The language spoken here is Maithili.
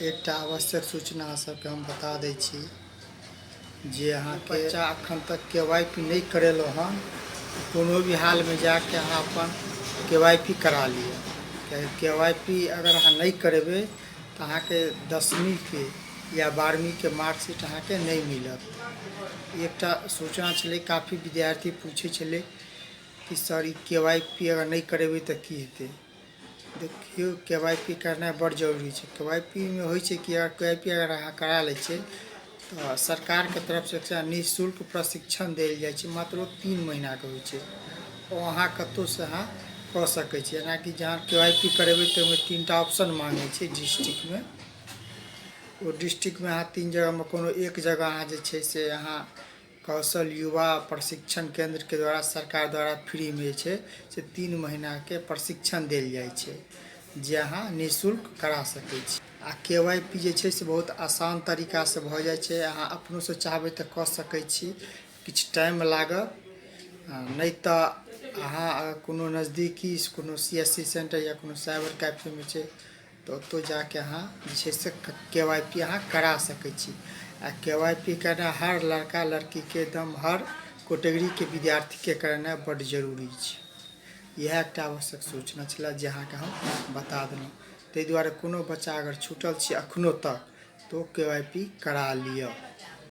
एक आवश्यक सूचना सबके हम बता दै छी जे अहाँके बच्चा अखन तक KYP नहीं करेलो हन, कोनो भी हाल में जाके अहाँ अपन KYP करा लिया। KYP अगर अहाँ नहीं करेबे तो अहाँके 10वीं के या 12वीं के मार्कशीट अहाँके नहीं मिलत। एकटा सूचना छलै, काफ़ी विद्यार्थी पूछे छलै कि सर KYP अगर नहीं करेबे तो की हेतै। देखियो KYP करना बड़ जरूरी है। KYP में हो कि अगर KYP अगर अहाँ करा ले तो सरकार के तरफ से निःशुल्क प्रशिक्षण देल जाए, मात्र 3 महीना के हो। वहाँ कतौ से अहाँ कऽ सकै छी। जेनाकि जहाँ KYP करेबे तो 3टा ऑप्शन मांगे छै डिस्ट्रिक्ट में। वो डिस्ट्रिक्ट में अहाँ 3 जगह में कोनो एक जगह अहाँ जे छै से अहाँ कौशल युवा प्रशिक्षण केंद्र के द्वारा सरकार द्वारा फ्री में से 3 महीना के प्रशिक्षण देल जाए छै, जे अहाँ निःशुल्क करा सकै छी। आ KYP जे छै से बहुत आसान तरीका से भ जाए छै। अहाँ अपनों से चाहबे तो कऽ सकै छी, किछ टाइम लागत। नहीं तो अहाँ कोनो नज़दीकी कोनो CSC सेंटर या कोनो साइबर कैफे में छै तो ओतौ जाके अहाँ जे छै से KYP अहाँ करा सकै छी। आ KYP करना हर लड़का लड़की के एकदम हर कैटेगरी के विद्यार्थी के करना बड़ जरूरी छै। यह एक आवश्यक सूचना छला जे अहाँके हम बता देलहुँ। ताहि दुआरे कोनो बच्चा अगर छूटल छी अखनो तक तो KYP करा लिअ।